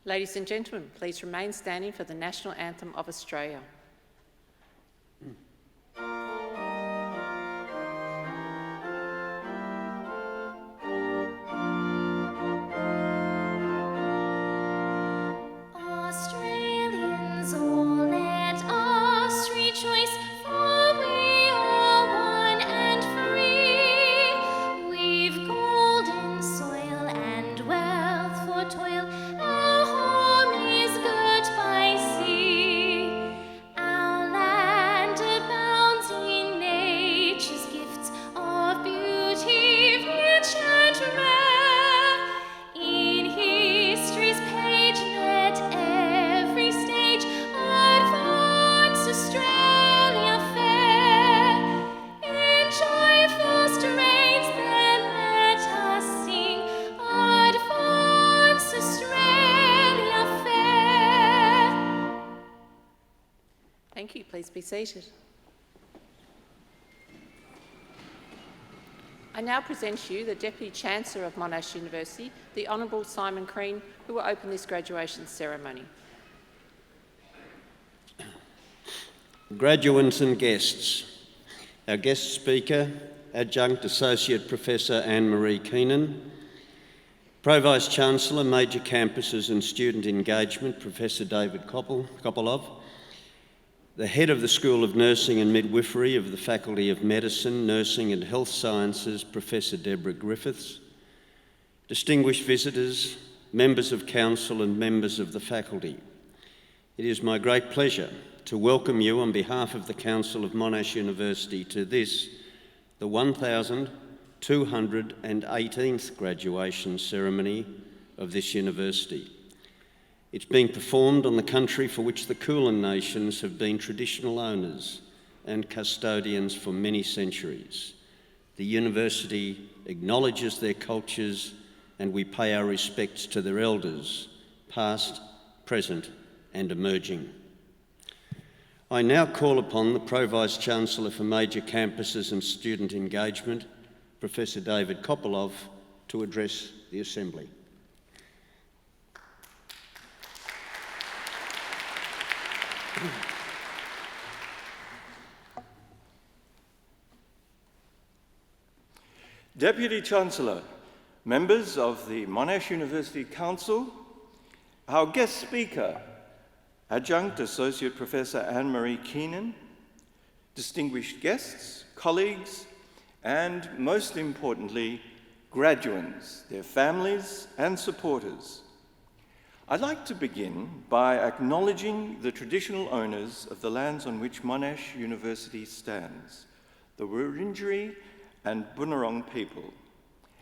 Ladies and gentlemen, please remain standing for the National Anthem of Australia. Australians, all let us rejoice, for we are one and free. We've golden soil and wealth for toil. Our home is good by sea. Our land abounds in nature's gifts of beauty, rich and rare. In history's page, let every stage advance Australia fair. In joyful strains, then let us sing, advance Australia fair. Thank you. Please be seated. I now present to you the Deputy Chancellor of Monash University, the Honourable Simon Crean, who will open this graduation ceremony. Graduates and guests, our guest speaker, Adjunct Associate Professor Anne-Marie Keenan, Pro-Vice Chancellor, Major Campuses and Student Engagement, Professor David Kopolov, the Head of the School of Nursing and Midwifery of the Faculty of Medicine, Nursing and Health Sciences, Professor Deborah Griffiths, distinguished visitors, members of Council and members of the faculty. It is my great pleasure to welcome you on behalf of the Council of Monash University to this, the 1218th graduation ceremony of this university. It's being performed on the country for which the Kulin Nations have been traditional owners and custodians for many centuries. The university acknowledges their cultures and we pay our respects to their elders, past, present and emerging. I now call upon the Pro-Vice Chancellor for Major Campuses and Student Engagement, Professor David Kopolov, to address the Assembly. Deputy Chancellor, members of the Monash University Council, our guest speaker, Adjunct Associate Professor Anne-Marie Keenan, distinguished guests, colleagues, and most importantly, graduates, their families and supporters. I'd like to begin by acknowledging the traditional owners of the lands on which Monash University stands, the Wurundjeri and Bunurong people,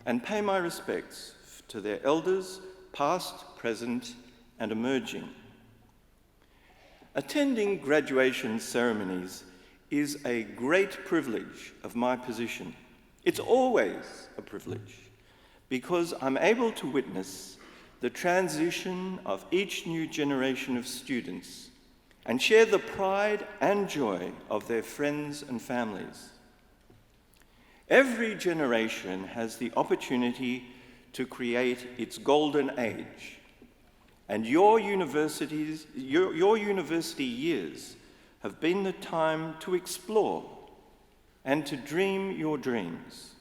and pay my respects to their elders, past, present, and emerging. Attending graduation ceremonies is a great privilege of my position. It's always a privilege because I'm able to witness the transition of each new generation of students and share the pride and joy of their friends and families. Every generation has the opportunity to create its golden age, and your university years have been the time to explore and to dream your dreams.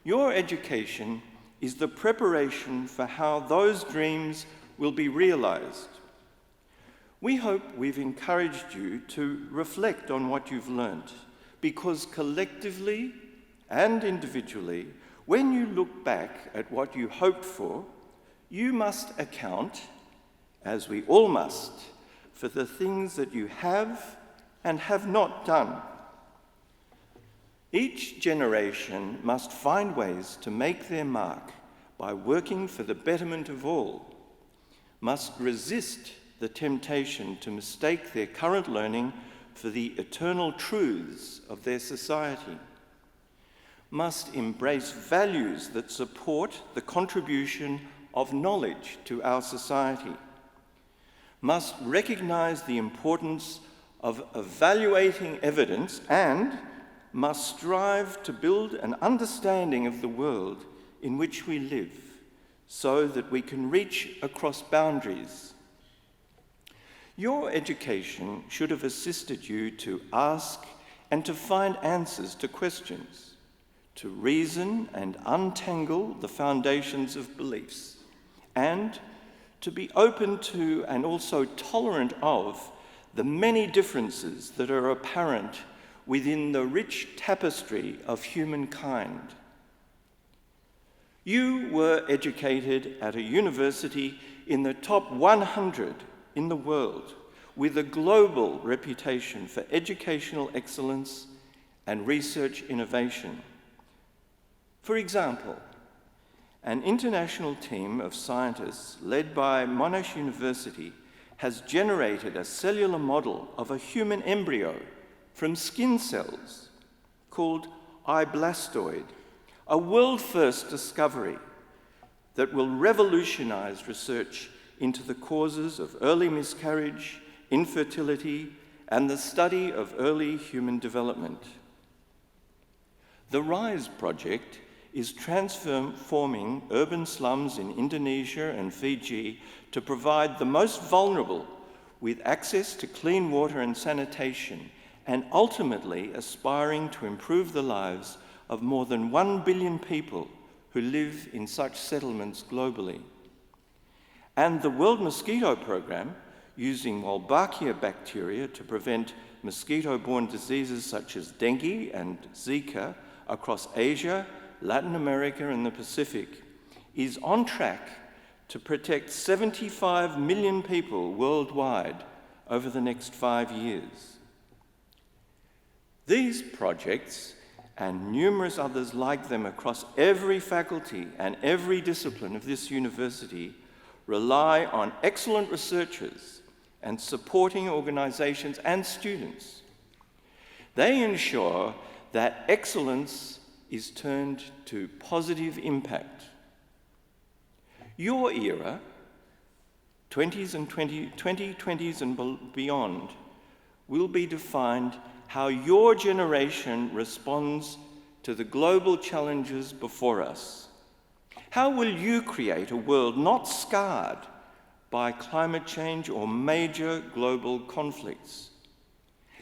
Your education is the preparation for how those dreams will be realized. We hope we've encouraged you to reflect on what you've learnt, because collectively and individually, when you look back at what you hoped for, you must account, as we all must, for the things that you have and have not done. Each generation must find ways to make their mark by working for the betterment of all, must resist the temptation to mistake their current learning for the eternal truths of their society, must embrace values that support the contribution of knowledge to our society, must recognize the importance of evaluating evidence, and must strive to build an understanding of the world in which we live so that we can reach across boundaries. Your education should have assisted you to ask and to find answers to questions, to reason and untangle the foundations of beliefs, and to be open to and also tolerant of the many differences that are apparent within the rich tapestry of humankind. You were educated at a university in the top 100 in the world, with a global reputation for educational excellence and research innovation. For example, an international team of scientists led by Monash University has generated a cellular model of a human embryo from skin cells called iBlastoid, a world-first discovery that will revolutionize research into the causes of early miscarriage, infertility, and the study of early human development. The RISE project is transforming urban slums in Indonesia and Fiji to provide the most vulnerable with access to clean water and sanitation, and ultimately aspiring to improve the lives of more than 1 billion people who live in such settlements globally. And the World Mosquito Programme, using Wolbachia bacteria to prevent mosquito-borne diseases such as dengue and Zika across Asia, Latin America and the Pacific, is on track to protect 75 million people worldwide over the next 5 years. These projects, and numerous others like them across every faculty and every discipline of this university, rely on excellent researchers and supporting organisations and students. They ensure that excellence is turned to positive impact. Your era, 2020s and beyond, will be defined how your generation responds to the global challenges before us. How will you create a world not scarred by climate change or major global conflicts?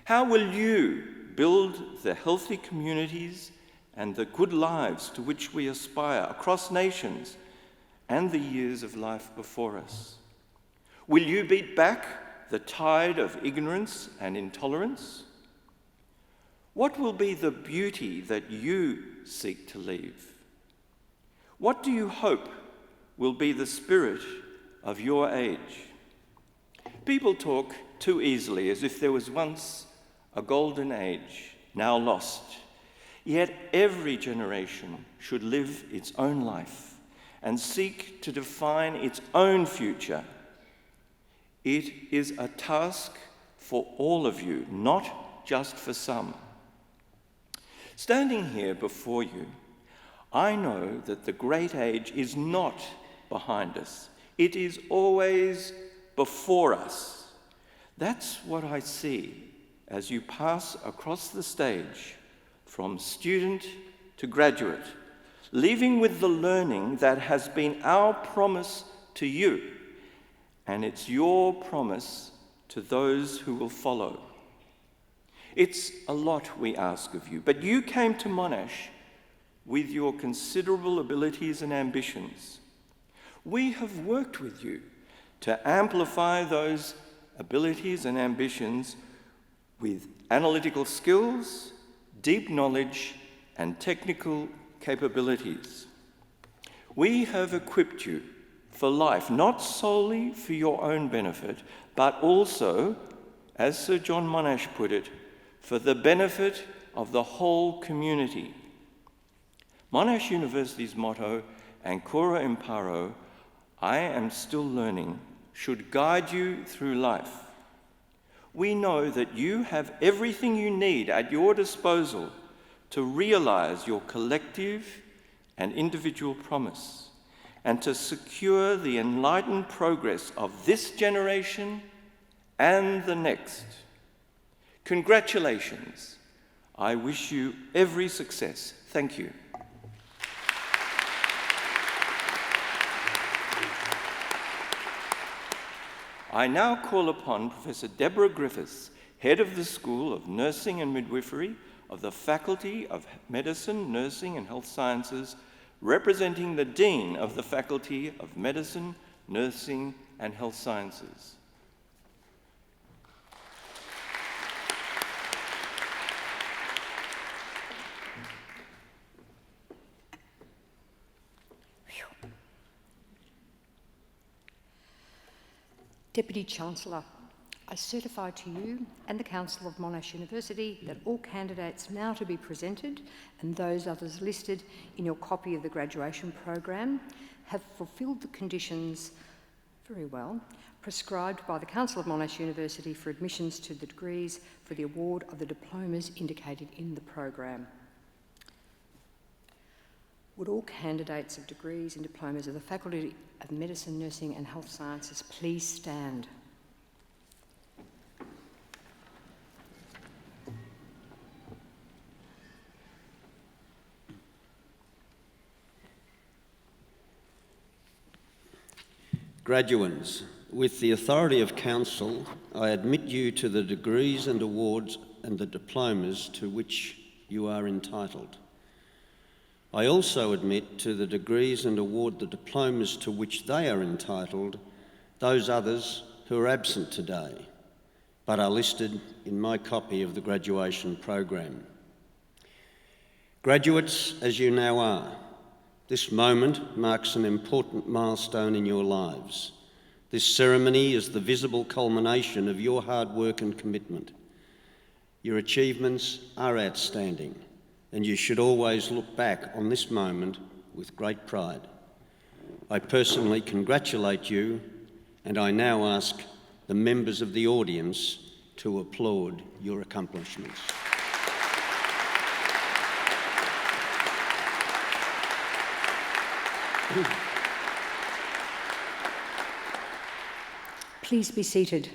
How will you build the healthy communities and the good lives to which we aspire across nations and the years of life before us? Will you beat back the tide of ignorance and intolerance? What will be the beauty that you seek to leave? What do you hope will be the spirit of your age? People talk too easily as if there was once a golden age, now lost. Yet every generation should live its own life and seek to define its own future. It is a task for all of you, not just for some. Standing here before you, I know that the great age is not behind us. It is always before us. That's what I see as you pass across the stage from student to graduate, leaving with the learning that has been our promise to you, and it's your promise to those who will follow. It's a lot we ask of you, but you came to Monash with your considerable abilities and ambitions. We have worked with you to amplify those abilities and ambitions with analytical skills, deep knowledge, and technical capabilities. We have equipped you for life, not solely for your own benefit, but also, as Sir John Monash put it, for the benefit of the whole community. Monash University's motto, Ancora Imparo, I am still learning, should guide you through life. We know that you have everything you need at your disposal to realize your collective and individual promise, and to secure the enlightened progress of this generation and the next. Congratulations. I wish you every success. Thank you. I now call upon Professor Deborah Griffiths, Head of the School of Nursing and Midwifery of the Faculty of Medicine, Nursing and Health Sciences, representing the Dean of the Faculty of Medicine, Nursing and Health Sciences. Deputy Chancellor, I certify to you and the Council of Monash University that all candidates now to be presented and those others listed in your copy of the graduation program have fulfilled the conditions very well prescribed by the Council of Monash University for admissions to the degrees for the award of the diplomas indicated in the program. Would all candidates of degrees and diplomas of the Faculty of Medicine, Nursing and Health Sciences please stand? Graduands, with the authority of Council, I admit you to the degrees and awards and the diplomas to which you are entitled. I also admit to the degrees and award the diplomas to which they are entitled those others who are absent today, but are listed in my copy of the graduation program. Graduates, as you now are, this moment marks an important milestone in your lives. This ceremony is the visible culmination of your hard work and commitment. Your achievements are outstanding, and you should always look back on this moment with great pride. I personally congratulate you, and I now ask the members of the audience to applaud your accomplishments. Please be seated.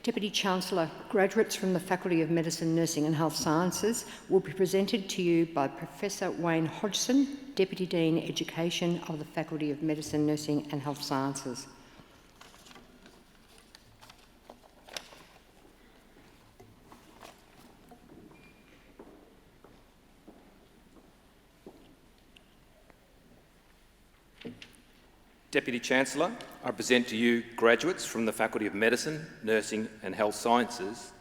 Deputy Chancellor, graduates from the Faculty of Medicine, Nursing and Health Sciences will be presented to you by Professor Wayne Hodgson, Deputy Dean Education of the Faculty of Medicine, Nursing and Health Sciences. Deputy Chancellor, I present to you graduates from the Faculty of Medicine, Nursing and Health Sciences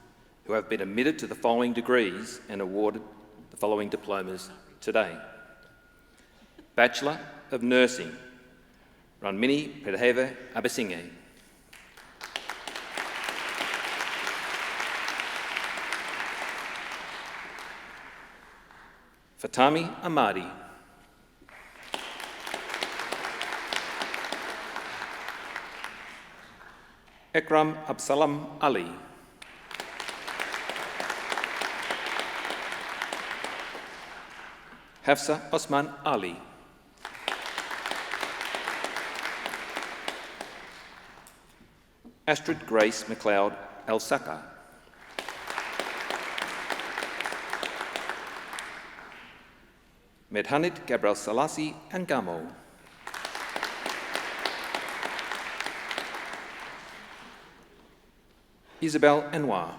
who have been admitted to the following degrees and awarded the following diplomas today. Bachelor of Nursing, Ranmini Predhave Abesinghe. Fatami Ahmadi. Ekram Absalam Ali. Hafsa Osman Ali. Astrid Grace McLeod El-Saka. Medhanit Gabriel Salasi Angamo. Isabel Anwar.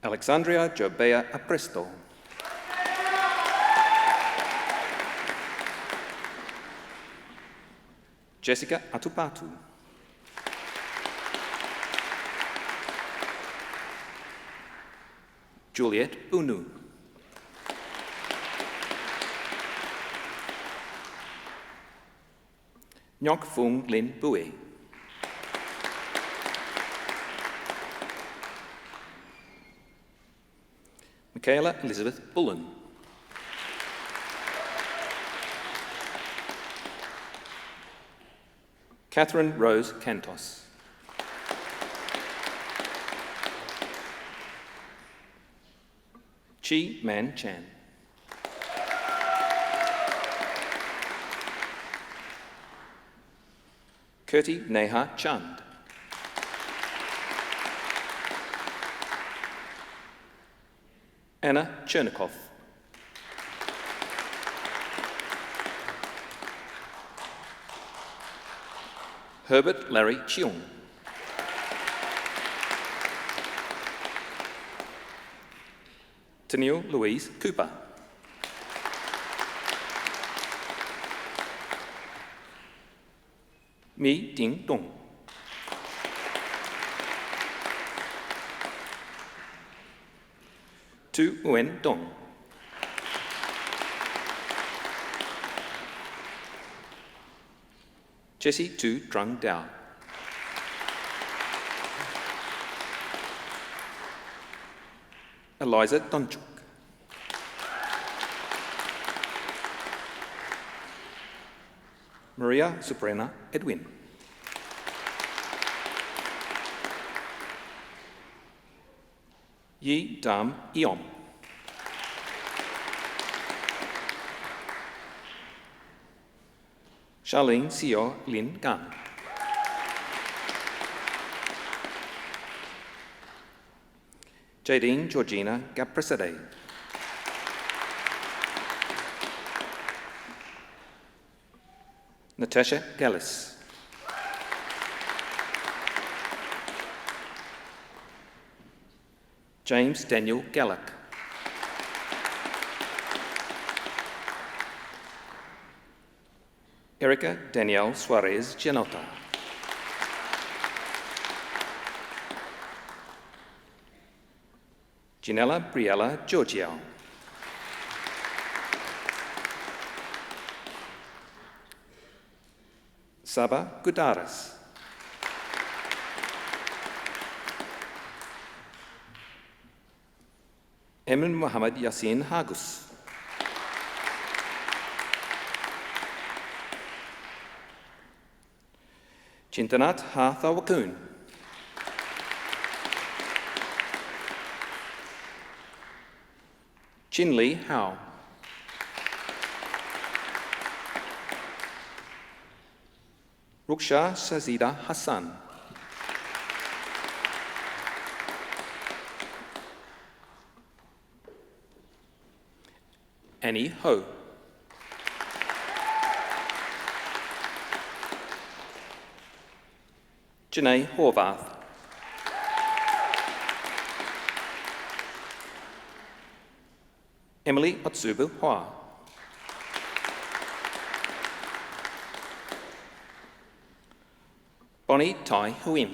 Alexandria Jobea Apresto. Jessica Atupatu. Juliet Bunu. Nhok Phung Lin Bui. Michaela Elizabeth Bullen. Catherine Rose Cantos. Chi Man Chan. Kirti Neha Chand. Anna Chernikov. Herbert Larry Cheung. Tennille Louise Cooper. Mi Ding Dong. Tu Nguyen Dong. Jessie Tu Trung Dao. Eliza Donchuk. Maria Suprena Edwin. Yi Dam Eom. Charlene Seo Lin Gan. Jadine Georgina Gapresade. Natasha Gallis. James Daniel Gallack. Erica Danielle Suarez Janota. Ginella Briella Giorgio. Saba Gudaras. Emin Muhammad Yassin Hagus. Chintanat Hathawakun. Chinli Hao. Ruksha Sazida Hassan. Annie Ho. Janae Horvath. Emily Otsubu Hua. Bonnie Tai Huim.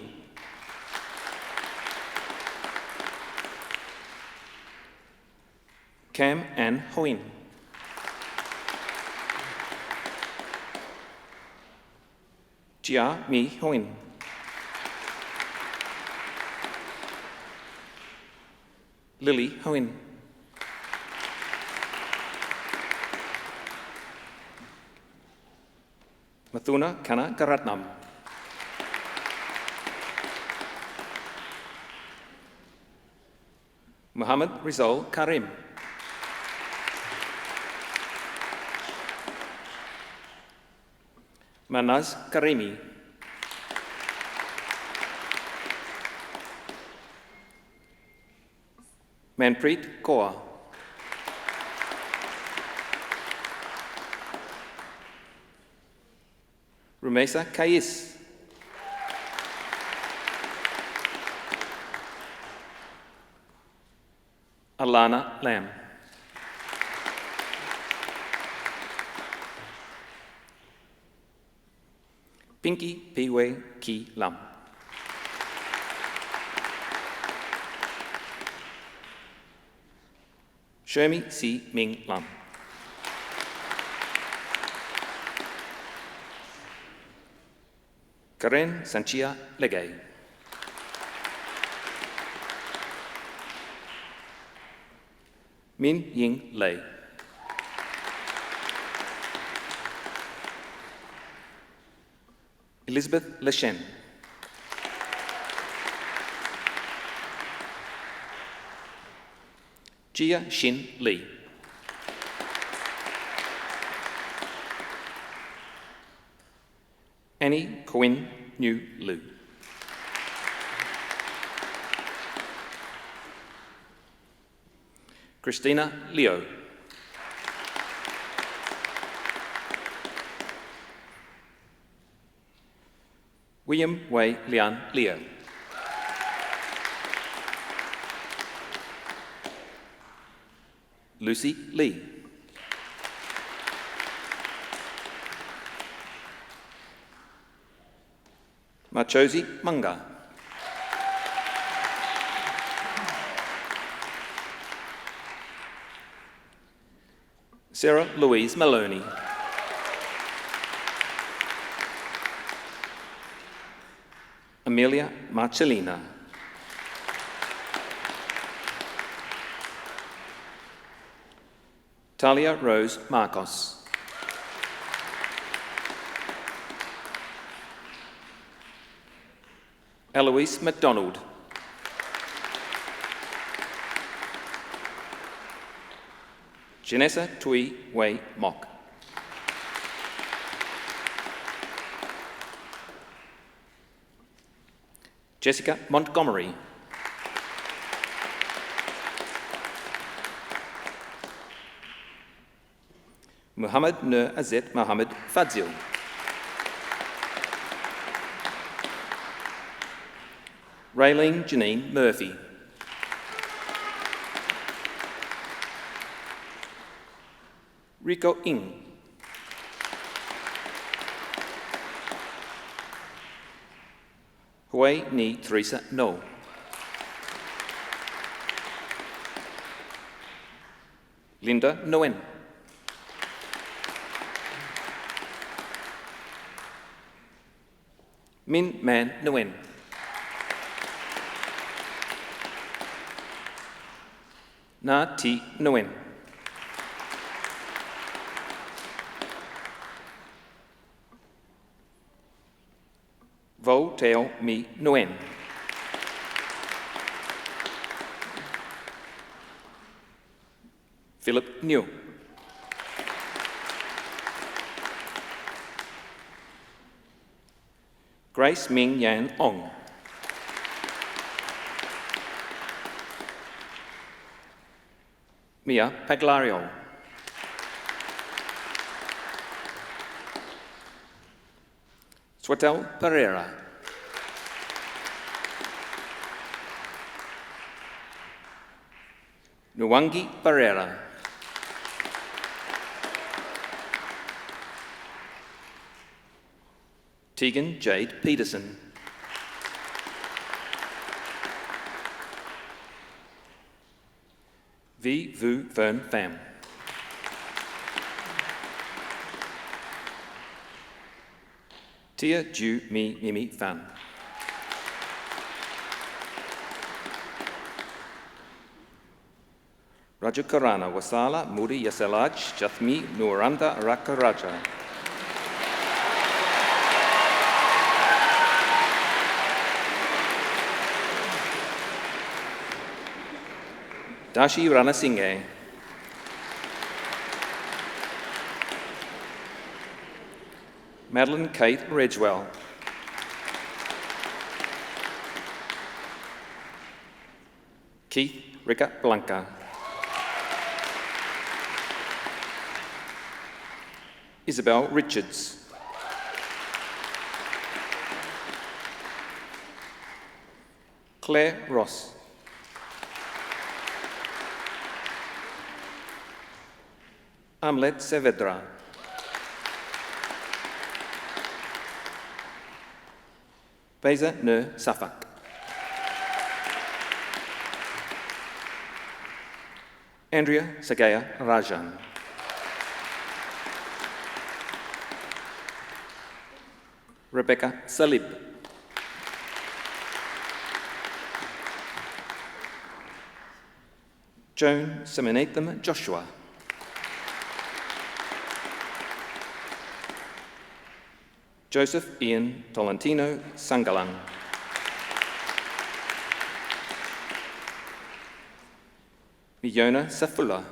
Cam Ann Huim. Jia Mi Huim. Lily Huim. Mathuna Kana Garatnam. Muhammad Rizal Karim. Manaz Karimi. Manpreet Kaur. Rumesa Kais. Alana Lam. Pinky Piwe Ki Lam. Shermi Si Ming Lam. Karen Sanchia Legay. Min Ying Lei. Elizabeth Leshen. Jia Shin Lee. Annie Quinn New Lu. Christina Leo. William Wei Lian Leo. Lucy Lee. Machozi Manga. Sarah Louise Maloney. Amelia Marcellina. Talia Rose Marcos. Eloise MacDonald. Janessa Tui Wei Mok. Jessica Montgomery. Muhammad Nur Azet Mohammed Fadzil. Raylene Janine Murphy. Rico Ng. Hui Ni Teresa No. Linda Nguyen. Min Man Nguyen. Na T Nguyen. Vo Teo Mi Nguyen. Philip New. Grace Ming Yan Ong. Mia Paglario. Swatel Pereira. Nwangi Pereira. Tegan Jade Peterson. V. Vu Vern Pham. Tia Ju Mi Mimi Phan. Rajakarana Wasala Muri Yasalaj Jathmi Nuranda Rakaraja. Dashi Ranasinghe. Madeline Kate Ridgewell. Keith Rika Blanca. Isabel Richards. Claire Ross. Amlet Saavedra. Beza Ne Safak. Andrea Sagaya Rajan. Rebecca Salib. Joan Seminatham Joshua. Joseph Ian Tolentino Sangalang. Miona Safula.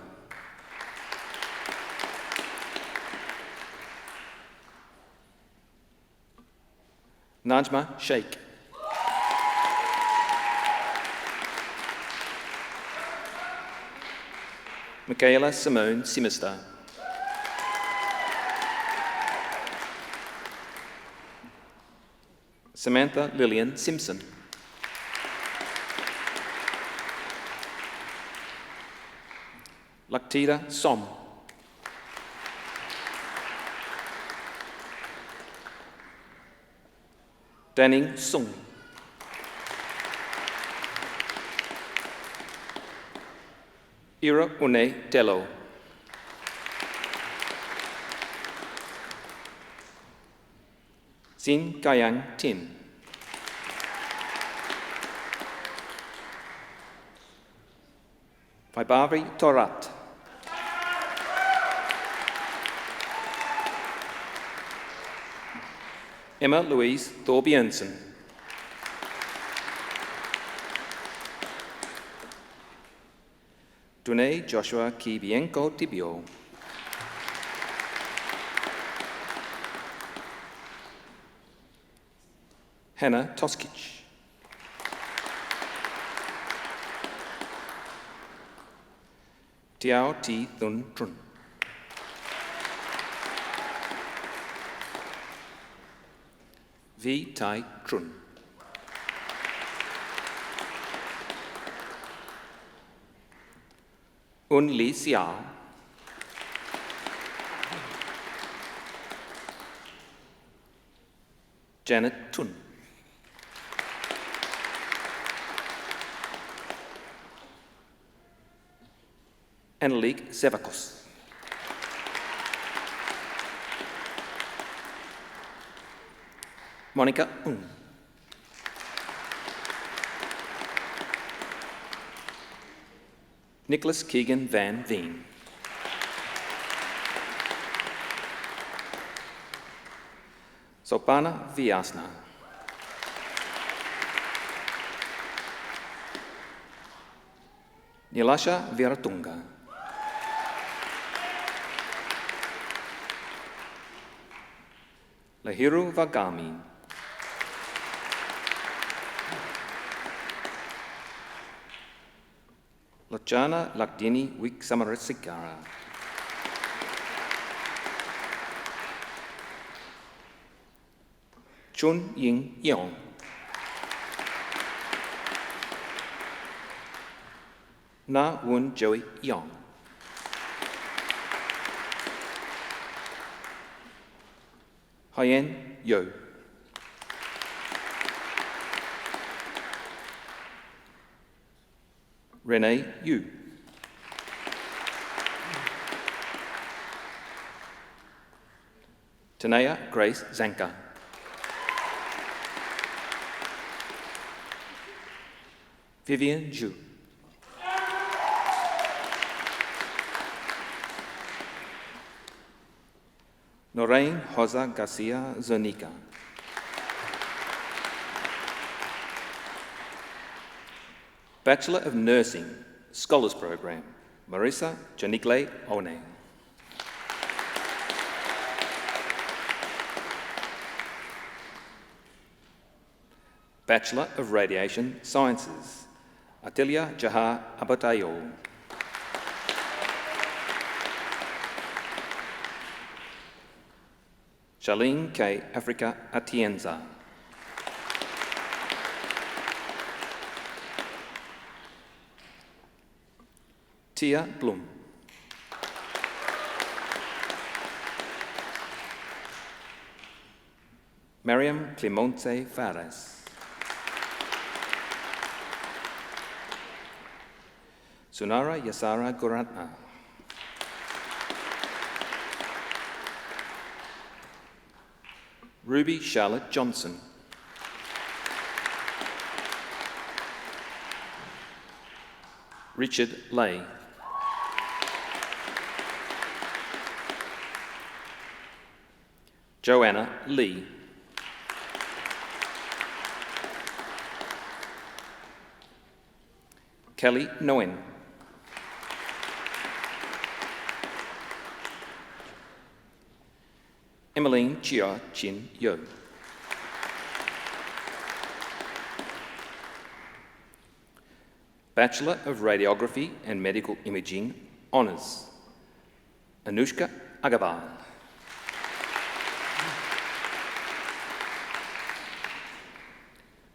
Najma Sheikh. Michaela Simone Simister. Samantha Lillian Simpson. Laktita Som. Danning Sung. Ira Une Dello. Sin Kayang Tin. Faibavi Torat. Emma Louise Thorbjørnsen. Dune Joshua Kibienko Tibio. Hannah Toskic. Tiao T. Thun Trun. V. Tai Trun. Un Li Xiao. Janet Tun. Anneliek Zevakos. Monica Ung. Nicholas Keegan Van Veen. Sopana Vyasna. Nilasha Viratunga. Lahiru Vagami. Lachana Lakdini Wiksamarasikara. Chun Ying Yong. Na Wun Joey Yong. Hyen Yo. Renee Yu. Tanea Grace Zanka. Vivian Zhu. Noreen Hosa Garcia Zonica. Bachelor of Nursing, Scholars Program, Marisa Janigle One. Bachelor of Radiation Sciences, Atilia Jahar Abatayo. Charlene K. Africa Atienza. Tia Blum. Mariam Clemente Fares. Sunara Yasara Guratna. Ruby Charlotte Johnson. Richard Lay. Joanna Lee. Kelly Nguyen. Emmeline Chia Chin Yo. Bachelor of Radiography and Medical Imaging, Honours: Anushka Agarwal,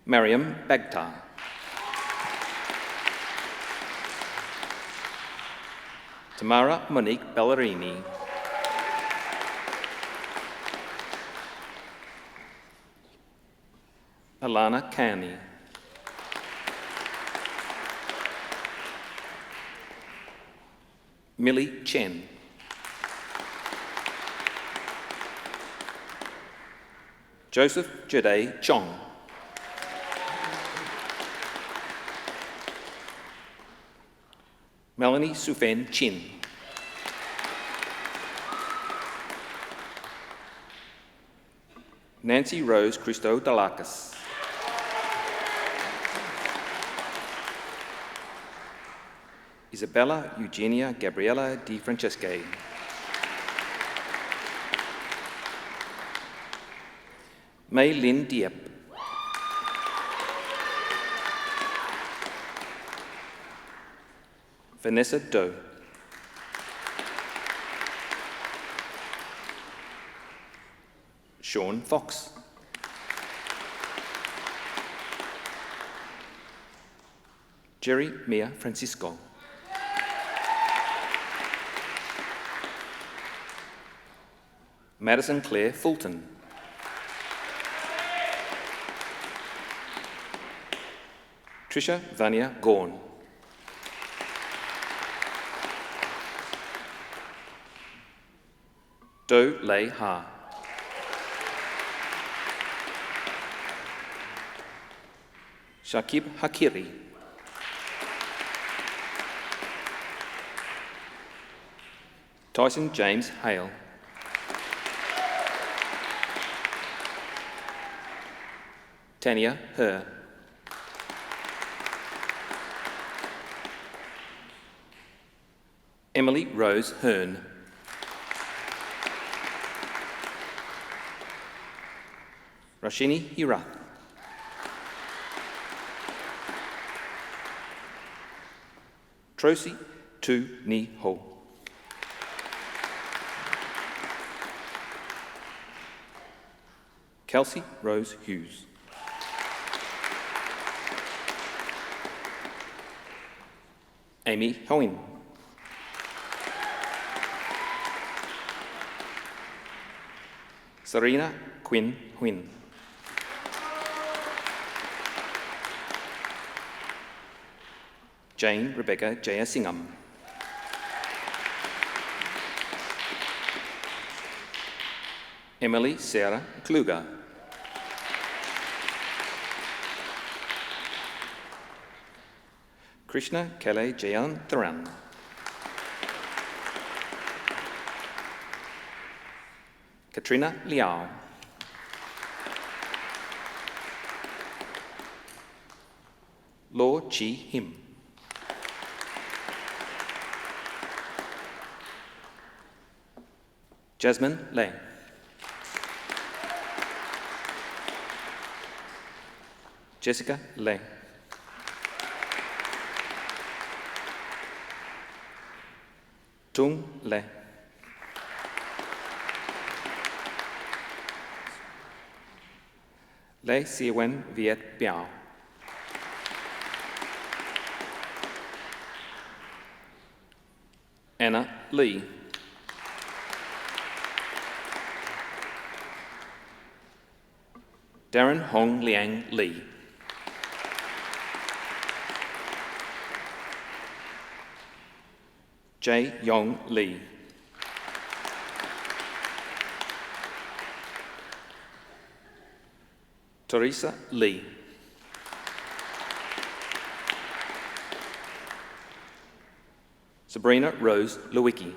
Mariam Bagtar, Tamara Monique Ballerini, Alana Kearney, Millie Chen, Joseph Jade Chong, Melanie Sufen Chin, Nancy Rose Christo Dalakis, Isabella Eugenia Gabriella Di Francesche, Mei Lin Diep, Vanessa Doe, Sean Fox, Jerry Mia Francisco, Madison Claire Fulton, Trisha Vania Gorn, Do Lei Ha, Shakib Hakiri, Tyson James Hale, Tanya Her, Emily Rose Hearn, Rashini Hirath, Trosi Tu Ni Ho, Kelsey Rose Hughes, Amy Hoin, Serena Quinn Huyn, Jane Rebecca Jayasingham, Emily Sarah Kluger, Krishna Kale Jayan Tharan, Katrina Liao, Law Chi Him, Jasmine Lei, Jessica Lei, Tung Lei, Lei Siwen Viet Biao, Anna Lee, Darren Hong Liang Lee, Jae Yong Lee, Teresa Lee, Sabrina Rose Lewicki,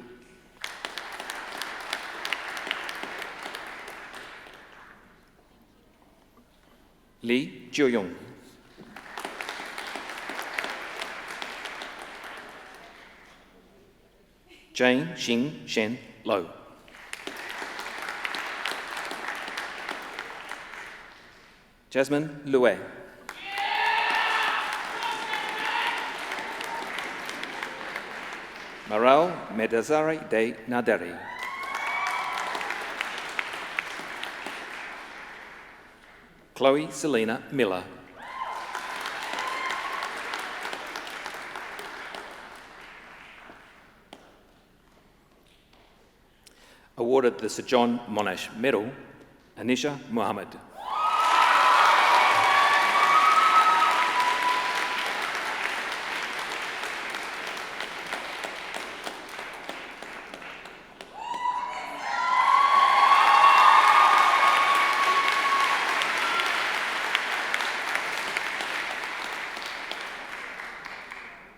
Lee Jiuyong, Jane Xing Shen Lo, Jasmine Lue, Maral Medazari de Naderi. Chloe Selena Miller. Awarded the Sir John Monash Medal, Anisha Muhammad.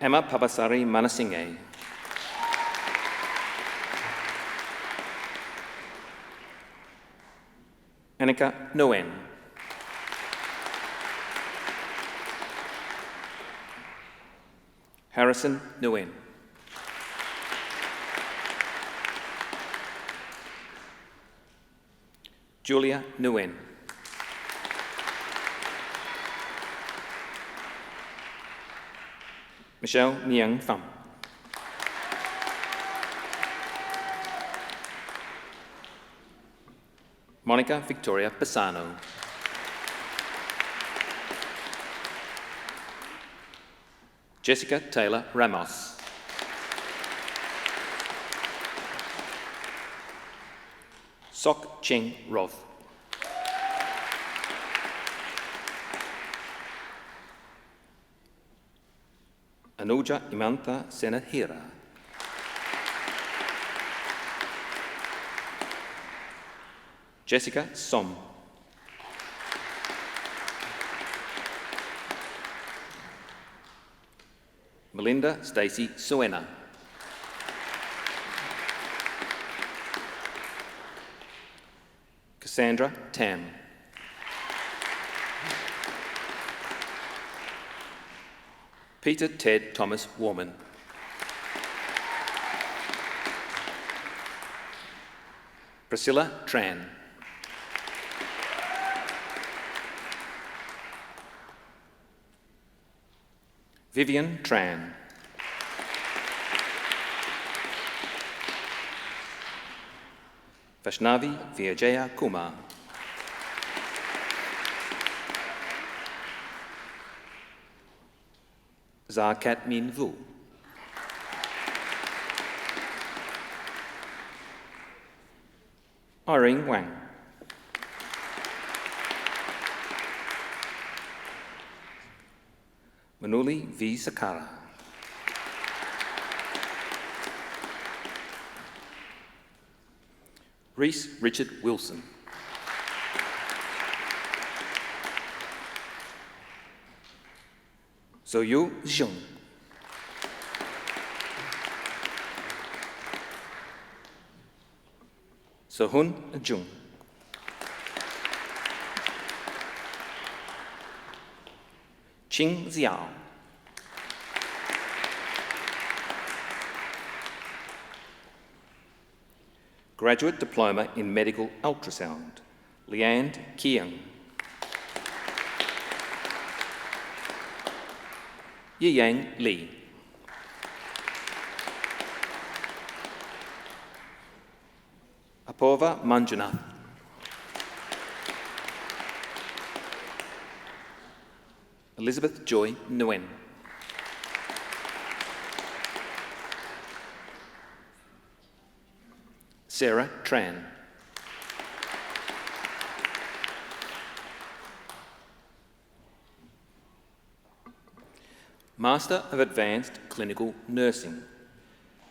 Emma Papasari Manasinghe. Annika Nguyen. Harrison Nguyen. Julia Nguyen. Michelle Niang Pham. Monica Victoria Pisano. Jessica Taylor Ramos. Sok Cheng Roth. Anuja Imantha Senahira. Jessica Som. Melinda Stacey Suena. Cassandra Tam. Peter Ted Thomas Warman. Priscilla Tran. Vivian Tran. Vaishnavi Vijaya Kumar. Zarkat Min Vu. Irene Wang. Manuli V. Sakara. Reese Richard Wilson. Soyu Zheng. Sohun Jung. Qing Xiao. Graduate Diploma in Medical Ultrasound, Leanne Kiang. Yiyang Li. Apurva Manjunath. Elizabeth Joy Nguyen. Sarah Tran. Master of Advanced Clinical Nursing,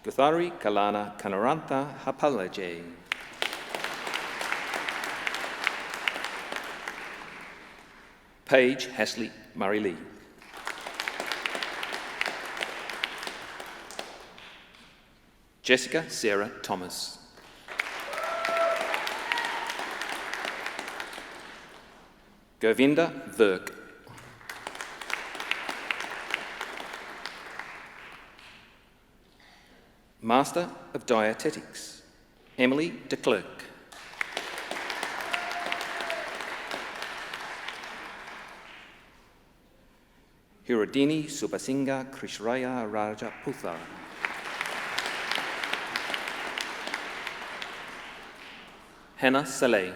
Guthari Kalana Kanarantha Hapalaje. Paige Hasley Murray Lee. Jessica Sarah Thomas. Govinda Virk. Master of Dietetics, Emily de Klerk. Hirodini Subasingha Krishraya Raja Puthar. Hannah Saleh.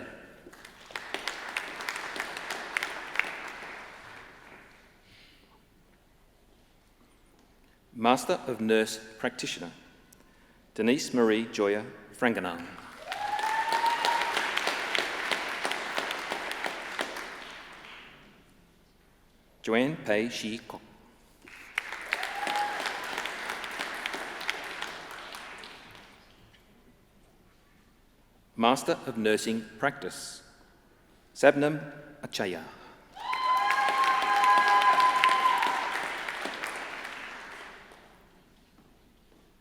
Master of Nurse Practitioner, Denise Marie Joya Frankenau. Joanne Pei Shi Kok. Master of Nursing Practice, Sabnam Achaya.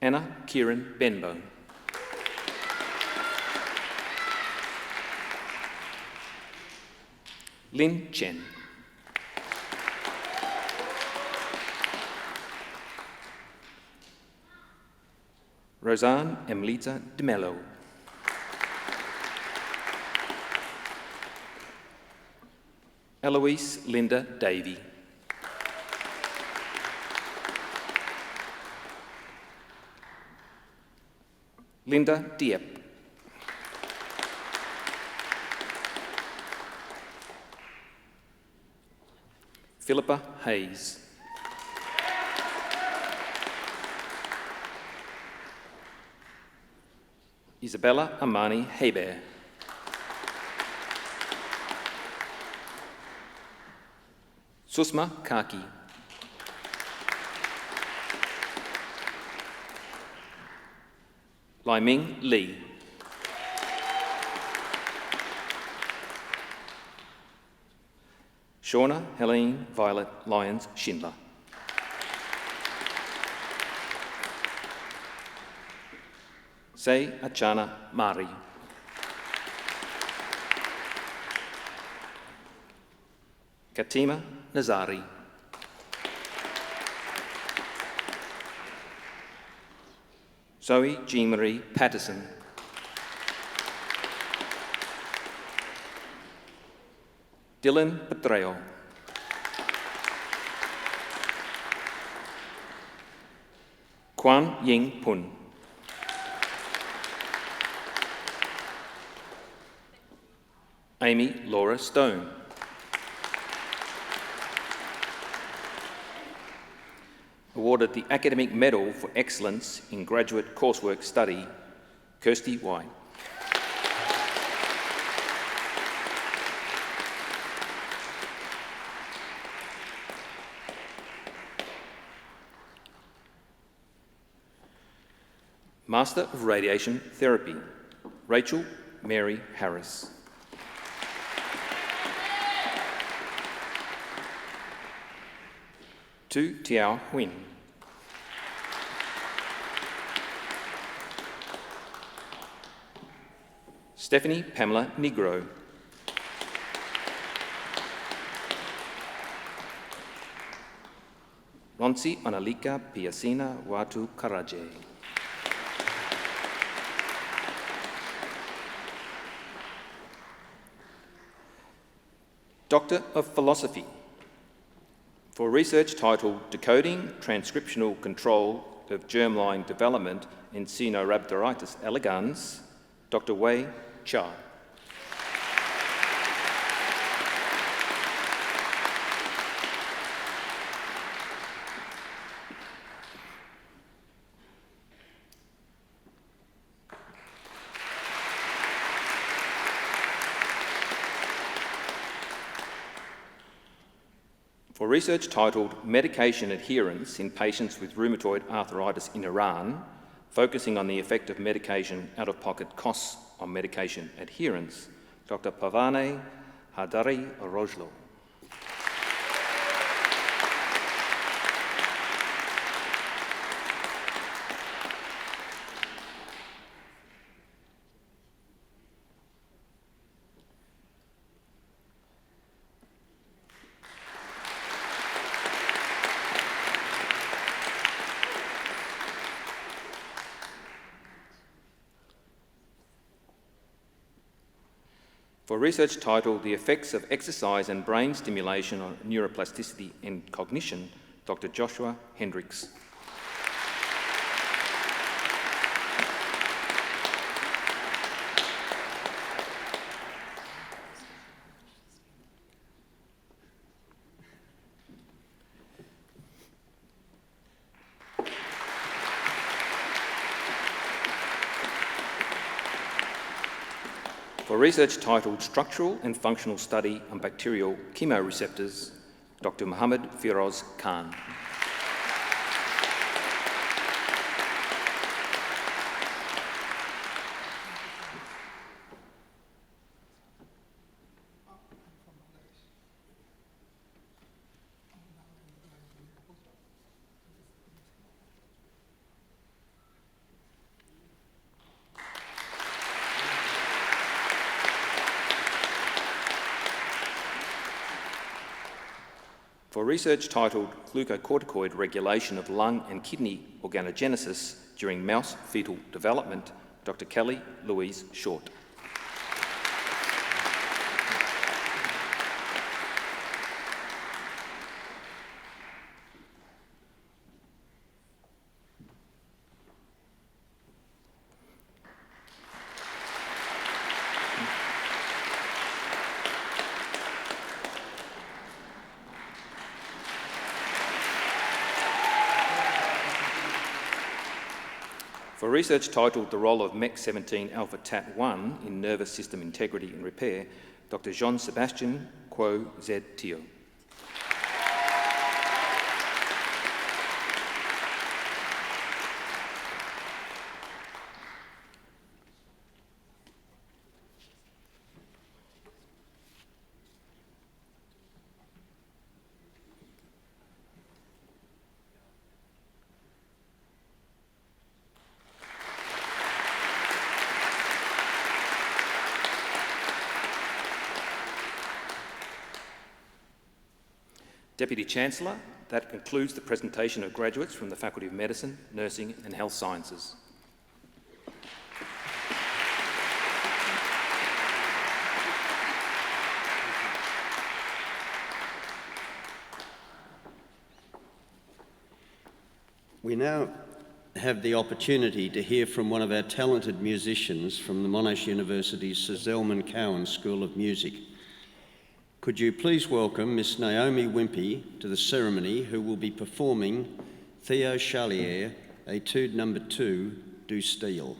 Anna Kieran Benbow. Lin Chen. Roseanne Emilita de Mello. Eloise Linda Davey. Linda Dieppe. Philippa Hayes. Isabella Amani Hebert. Susma Kaki. Lai Ming Lee. Shauna Helene Violet Lyons Schindler. Say Achana Mari. Katima Nazari. Zoe Jean-Marie Patterson. Dylan Petreo. Quan Ying Pun. Amy Laura Stone. Awarded the Academic Medal for Excellence in Graduate Coursework Study, Kirsty White. Master of Radiation Therapy, Rachel Mary Harris. Tu Tiao Huyn. Stephanie Pamela Negro. Ronsi Analika Piasina Watu Karaje. Doctor of Philosophy, for research titled Decoding Transcriptional Control of Germline Development in Caenorhabditis elegans, Dr. Wei Cha. For research titled Medication Adherence in Patients with Rheumatoid Arthritis in Iran, focusing on the effect of medication out-of-pocket costs on medication adherence, Dr. Pavane Hadari Rojlo. For research titled The Effects of Exercise and Brain Stimulation on Neuroplasticity and Cognition, Dr. Joshua Hendricks. For research titled Structural and Functional Study on Bacterial Chemoreceptors, Dr. Mohammed Firoz Khan. For research titled Glucocorticoid Regulation of Lung and Kidney Organogenesis During Mouse Fetal Development, Dr. Kelly Louise Short. For research titled The Role of MEC17 Alpha TAT1 in Nervous System Integrity and Repair, Dr. Jean-Sébastien Quo Z Tio. Deputy Chancellor, that concludes the presentation of graduates from the Faculty of Medicine, Nursing and Health Sciences. We now have the opportunity to hear from one of our talented musicians from the Monash University's Sir Zelman Cowen School of Music. Could you please welcome Miss Naomi Wimpy to the ceremony, who will be performing Theo Charlier, Etude No. 2, Du Style.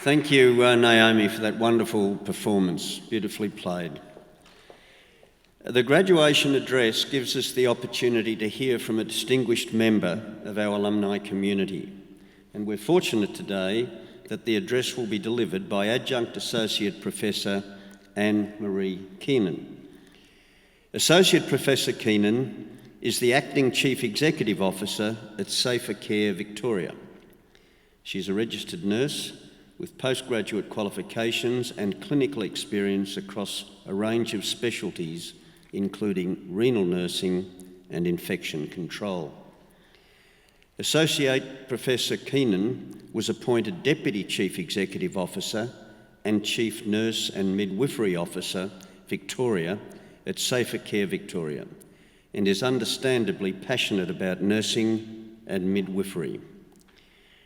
Thank you, Naomi, for that wonderful performance. Beautifully played. The graduation address gives us the opportunity to hear from a distinguished member of our alumni community. And we're fortunate today that the address will be delivered by Adjunct Associate Professor Anne-Marie Keenan. Associate Professor Keenan is the Acting Chief Executive Officer at Safer Care Victoria. She's a registered nurse with postgraduate qualifications and clinical experience across a range of specialties, including renal nursing and infection control. Associate Professor Keenan was appointed Deputy Chief Executive Officer and Chief Nurse and Midwifery Officer, Victoria, at Safer Care Victoria, and is understandably passionate about nursing and midwifery.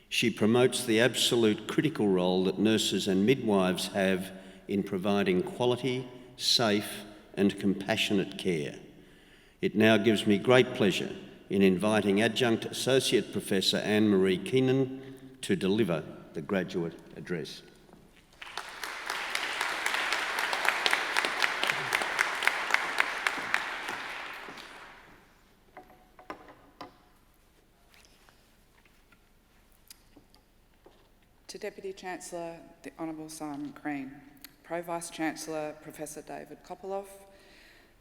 She promotes the absolute critical role that nurses and midwives have in providing quality, safe and compassionate care. It now gives me great pleasure in inviting Adjunct Associate Professor Anne-Marie Keenan to deliver the graduate address. To Deputy Chancellor, the Honourable Simon Crean, Pro-Vice-Chancellor, Professor David Kopoloff,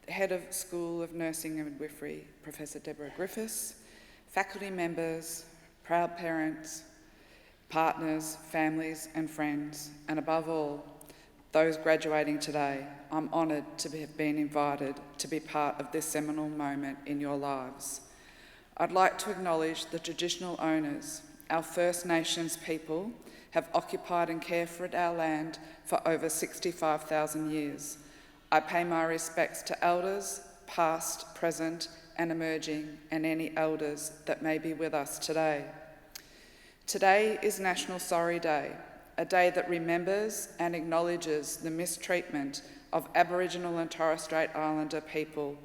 the Head of School of Nursing and Midwifery, Professor Deborah Griffiths, faculty members, proud parents, partners, families and friends, and above all, those graduating today, I'm honoured to have been invited to be part of this seminal moment in your lives. I'd like to acknowledge the traditional owners, our First Nations people, have occupied and cared for our land for over 65,000 years. I pay my respects to elders, past, present and emerging, and any elders that may be with us today. Today is National Sorry Day, a day that remembers and acknowledges the mistreatment of Aboriginal and Torres Strait Islander people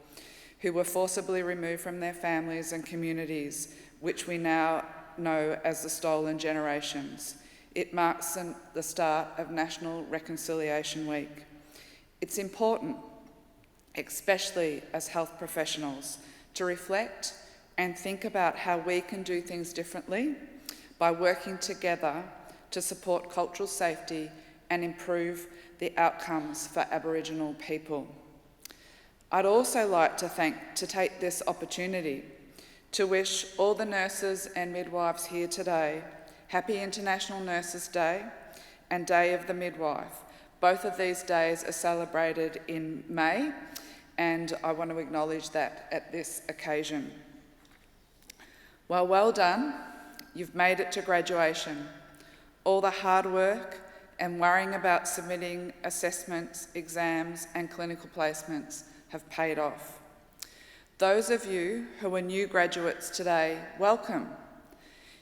who were forcibly removed from their families and communities, which we now know as the Stolen Generations. It marks the start of National Reconciliation Week. It's important, especially as health professionals, to reflect and think about how we can do things differently by working together to support cultural safety and improve the outcomes for Aboriginal people. I'd also like to take this opportunity to wish all the nurses and midwives here today Happy International Nurses Day and Day of the Midwife. Both of these days are celebrated in May, and I want to acknowledge that at this occasion. Well done. You've made it to graduation. All the hard work and worrying about submitting assessments, exams, and clinical placements have paid off. Those of you who are new graduates today, welcome.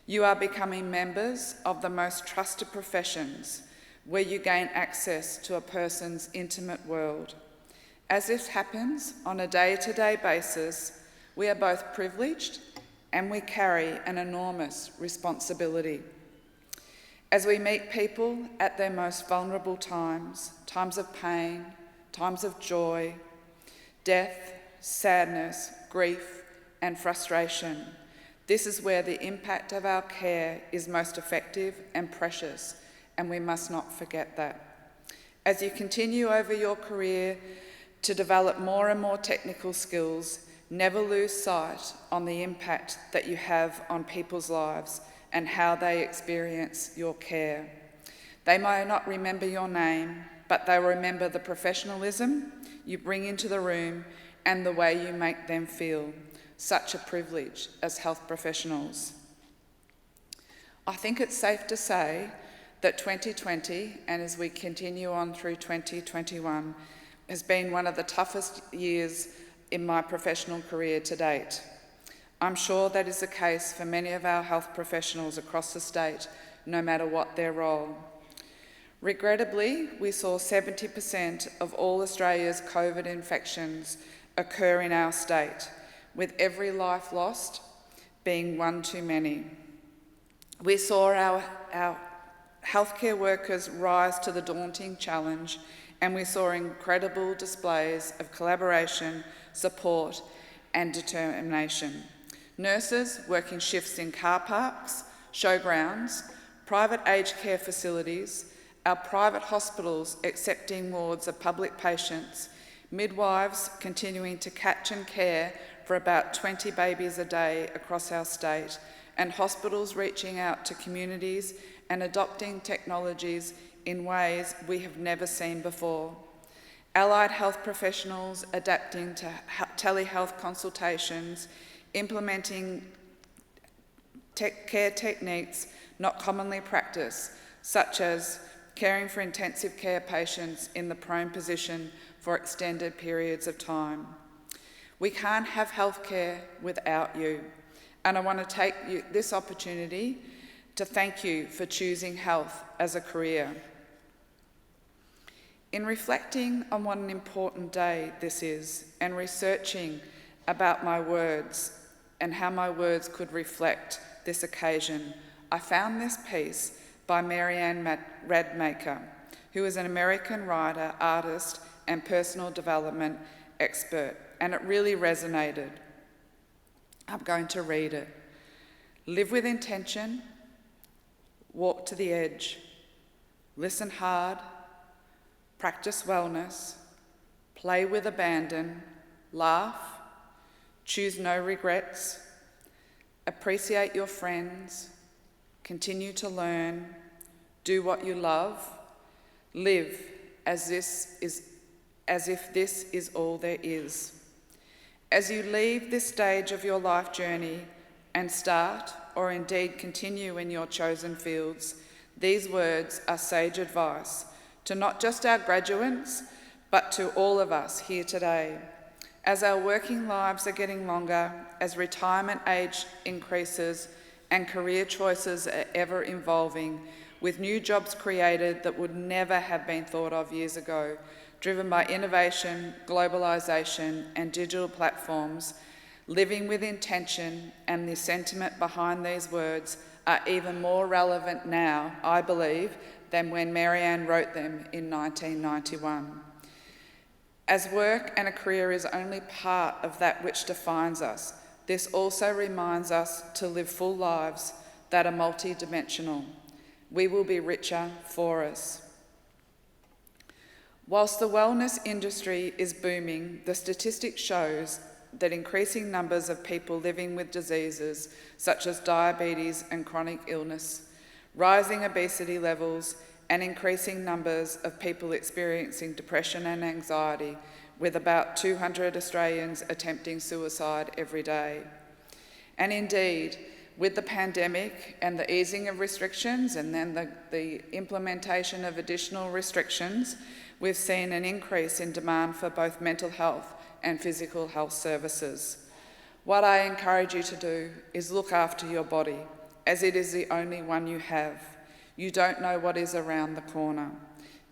You are becoming members of the most trusted professions, where you gain access to a person's intimate world. As this happens on a day-to-day basis, we are both privileged and we carry an enormous responsibility. As we meet people at their most vulnerable times, times of pain, times of joy, death, sadness, grief, and frustration, this is where the impact of our care is most effective and precious, and we must not forget that. As you continue over your career to develop more and more technical skills, never lose sight on the impact that you have on people's lives and how they experience your care. They may not remember your name, but they will remember the professionalism you bring into the room and the way you make them feel. Such a privilege as health professionals. I think it's safe to say that 2020, and as we continue on through 2021, has been one of the toughest years in my professional career to date. I'm sure that is the case for many of our health professionals across the state, no matter what their role. Regrettably, we saw 70% of all Australia's COVID infections occur in our state, with every life lost being one too many. We saw our healthcare workers rise to the daunting challenge, and we saw incredible displays of collaboration, support, and determination. Nurses working shifts in car parks, showgrounds, private aged care facilities, our private hospitals accepting wards of public patients, midwives continuing to catch and care for about 20 babies a day across our state, and hospitals reaching out to communities and adopting technologies in ways we have never seen before. Allied health professionals adapting to telehealth consultations, implementing care techniques not commonly practiced, such as caring for intensive care patients in the prone position for extended periods of time. We can't have healthcare without you, and I want to take this opportunity to thank you for choosing health as a career. In reflecting on what an important day this is and researching about my words and how my words could reflect this occasion, I found this piece by Marianne Radmacher, who is an American writer, artist, and personal development expert, and it really resonated. I'm going to read it. Live with intention, walk to the edge, listen hard, practice wellness, play with abandon, laugh, choose no regrets, appreciate your friends, continue to learn, do what you love, live as if this is all there is. As you leave this stage of your life journey and start, or indeed continue in your chosen fields, these words are sage advice to not just our graduates, but to all of us here today. As our working lives are getting longer, as retirement age increases, and career choices are ever evolving, with new jobs created that would never have been thought of years ago, driven by innovation, globalisation, and digital platforms, living with intention and the sentiment behind these words are even more relevant now, I believe, than when Marianne wrote them in 1991. As work and a career is only part of that which defines us, this also reminds us to live full lives that are multidimensional. We will be richer for us. Whilst the wellness industry is booming, the statistics shows that increasing numbers of people living with diseases such as diabetes and chronic illness, rising obesity levels, and increasing numbers of people experiencing depression and anxiety, with about 200 Australians attempting suicide every day. And indeed, with the pandemic and the easing of restrictions and then the implementation of additional restrictions, we've seen an increase in demand for both mental health and physical health services. What I encourage you to do is look after your body, as it is the only one you have. You don't know what is around the corner.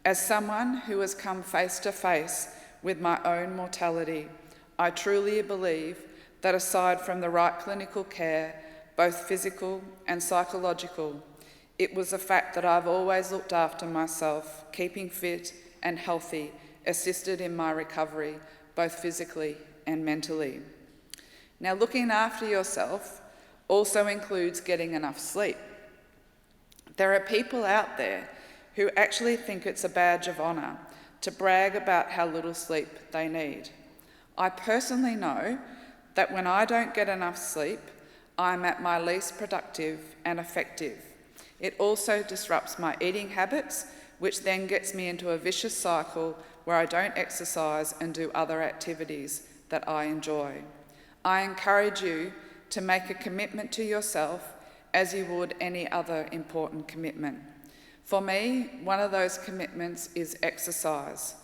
As someone who has come face to face with my own mortality, I truly believe that aside from the right clinical care, both physical and psychological, it was the fact that I've always looked after myself, keeping fit and healthy, assisted in my recovery, both physically and mentally. Now, looking after yourself also includes getting enough sleep. There are people out there who actually think it's a badge of honour to brag about how little sleep they need. I personally know that when I don't get enough sleep, I'm at my least productive and effective. It also disrupts my eating habits, which then gets me into a vicious cycle where I don't exercise and do other activities that I enjoy. I encourage you to make a commitment to yourself as you would any other important commitment. For me, one of those commitments is exercise.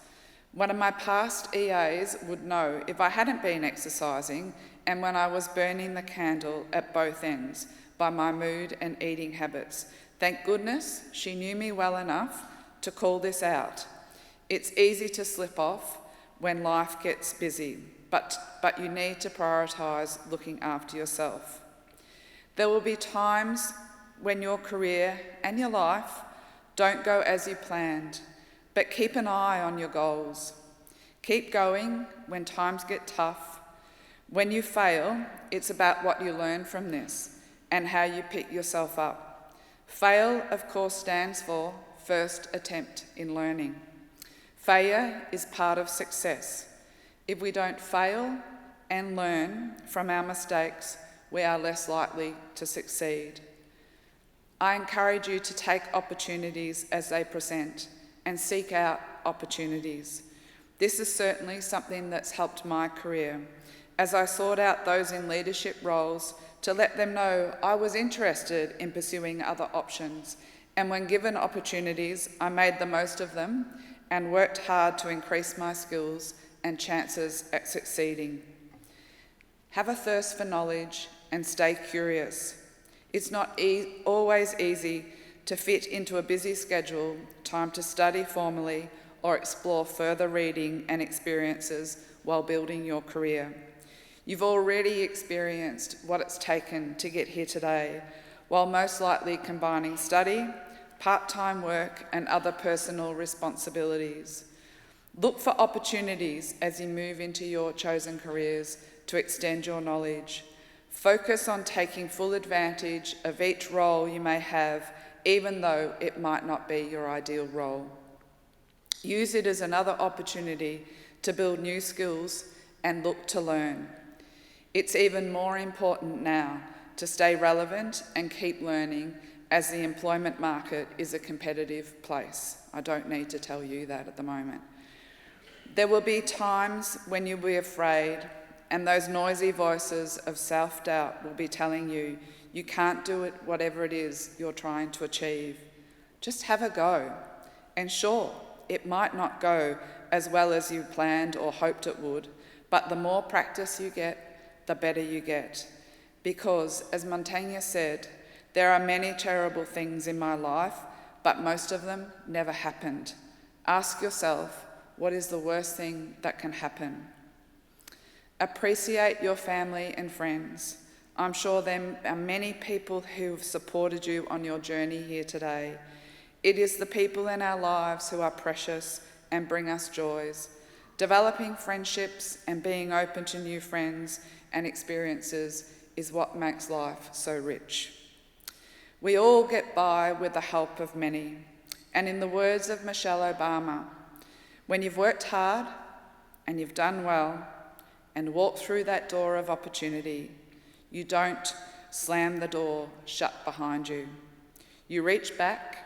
One of my past EAs would know if I hadn't been exercising and when I was burning the candle at both ends by my mood and eating habits. Thank goodness she knew me well enough to call this out. It's easy to slip off when life gets busy, but you need to prioritise looking after yourself. There will be times when your career and your life don't go as you planned, but keep an eye on your goals. Keep going when times get tough. When you fail, it's about what you learn from this and how you pick yourself up. FAIL, of course, stands for First Attempt in Learning. Failure is part of success. If we don't fail and learn from our mistakes, we are less likely to succeed. I encourage you to take opportunities as they present and seek out opportunities. This is certainly something that's helped my career, as I sought out those in leadership roles to let them know I was interested in pursuing other options, and when given opportunities, I made the most of them and worked hard to increase my skills and chances at succeeding. Have a thirst for knowledge and stay curious. It's not always easy to fit into a busy schedule time to study formally or explore further reading and experiences while building your career. You've already experienced what it's taken to get here today, while most likely combining study, part-time work, and other personal responsibilities. Look for opportunities as you move into your chosen careers to extend your knowledge. Focus on taking full advantage of each role you may have, even though it might not be your ideal role. Use it as another opportunity to build new skills and look to learn. It's even more important now to stay relevant and keep learning, as the employment market is a competitive place. I don't need to tell you that at the moment. There will be times when you'll be afraid, and those noisy voices of self-doubt will be telling you you can't do it, whatever it is you're trying to achieve. Just have a go. And sure, it might not go as well as you planned or hoped it would, but the more practice you get, the better you get. Because, as Montaigne said, there are many terrible things in my life, but most of them never happened. Ask yourself, what is the worst thing that can happen? Appreciate your family and friends. I'm sure there are many people who have supported you on your journey here today. It is the people in our lives who are precious and bring us joys. Developing friendships and being open to new friends and experiences is what makes life so rich. We all get by with the help of many. And in the words of Michelle Obama, when you've worked hard and you've done well and walked through that door of opportunity, you don't slam the door shut behind you. You reach back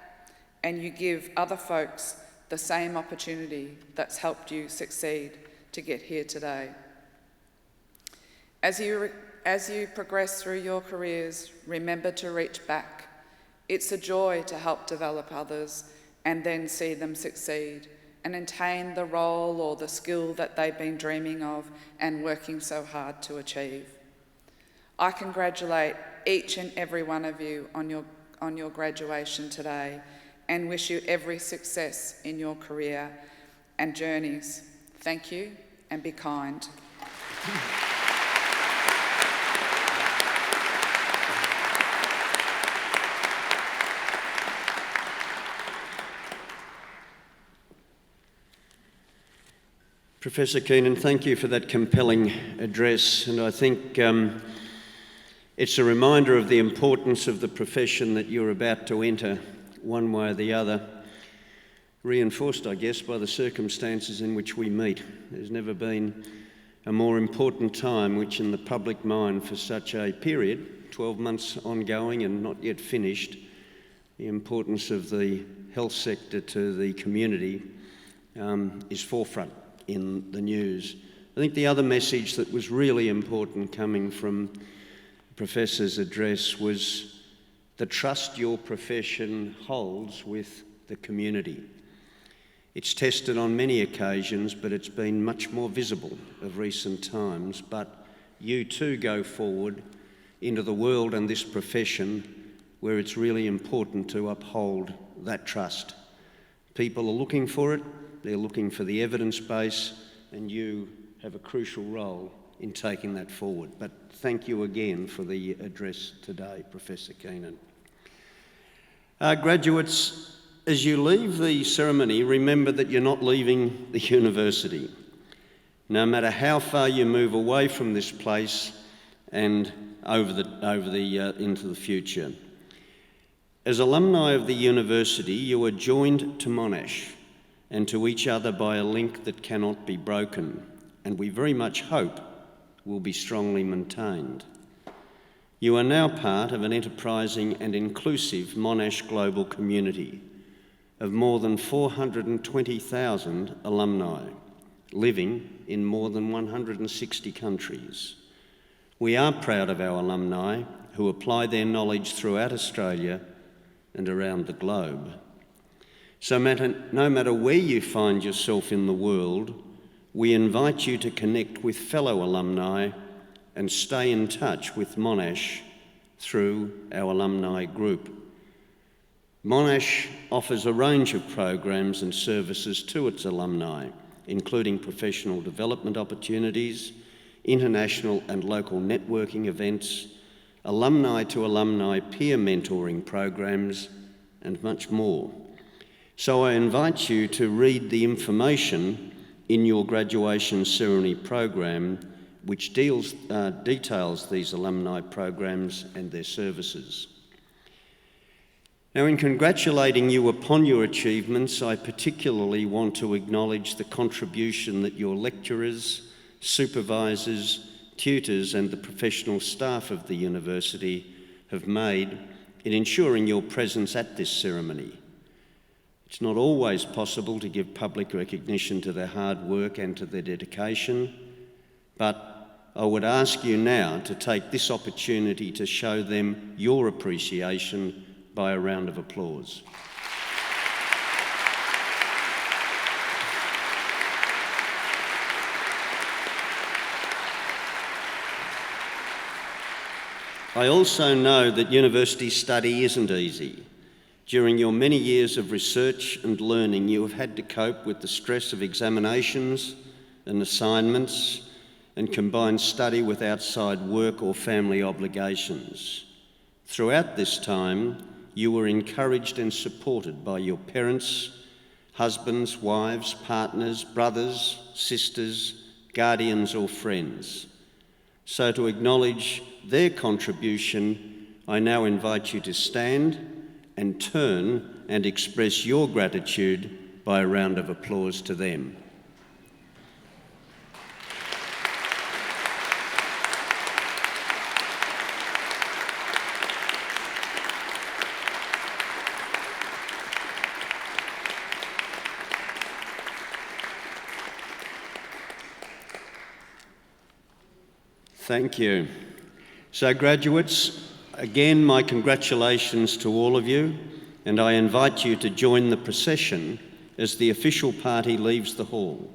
and you give other folks the same opportunity that's helped you succeed to get here today. As you progress through your careers, remember to reach back. It's a joy to help develop others and then see them succeed and attain the role or the skill that they've been dreaming of and working so hard to achieve. I congratulate each and every one of you on your graduation today and wish you every success in your career and journeys. Thank you, and be kind. Professor Keenan, thank you for that compelling address, and I think it's a reminder of the importance of the profession that you're about to enter, one way or the other, reinforced, I guess, by the circumstances in which we meet. There's never been a more important time which in the public mind for such a period, 12 months ongoing and not yet finished, the importance of the health sector to the community is forefront in the news. I think the other message that was really important coming from the Professor's address was the trust your profession holds with the community. It's tested on many occasions, but it's been much more visible of recent times. But you too go forward into the world and this profession where it's really important to uphold that trust. People are looking for it. They're looking for the evidence base, and you have a crucial role in taking that forward. But thank you again for the address today, Professor Keenan. Graduates, as you leave the ceremony, remember that you're not leaving the university. No matter how far you move away from this place and into the future. As alumni of the university, you are joined to Monash and to each other by a link that cannot be broken, and we very much hope will be strongly maintained. You are now part of an enterprising and inclusive Monash global community of more than 420,000 alumni, living in more than 160 countries. We are proud of our alumni who apply their knowledge throughout Australia and around the globe. So no matter where you find yourself in the world, we invite you to connect with fellow alumni and stay in touch with Monash through our alumni group. Monash offers a range of programs and services to its alumni, including professional development opportunities, international and local networking events, alumni-to-alumni peer mentoring programs, and much more. So I invite you to read the information in your graduation ceremony program, which details these alumni programs and their services. Now, in congratulating you upon your achievements, I particularly want to acknowledge the contribution that your lecturers, supervisors, tutors and the professional staff of the university have made in ensuring your presence at this ceremony. It's not always possible to give public recognition to their hard work and to their dedication, but I would ask you now to take this opportunity to show them your appreciation by a round of applause. I also know that university study isn't easy. During your many years of research and learning, you have had to cope with the stress of examinations and assignments and combine study with outside work or family obligations. Throughout this time, you were encouraged and supported by your parents, husbands, wives, partners, brothers, sisters, guardians or friends. So to acknowledge their contribution, I now invite you to stand and turn and express your gratitude by a round of applause to them. Thank you. So graduates, again my congratulations to all of you, and I invite you to join the procession as the official party leaves the hall,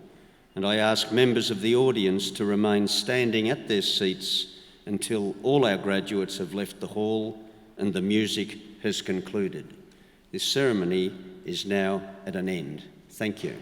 and I ask members of the audience to remain standing at their seats until all our graduates have left the hall and the music has concluded. This ceremony is now at an end. Thank you.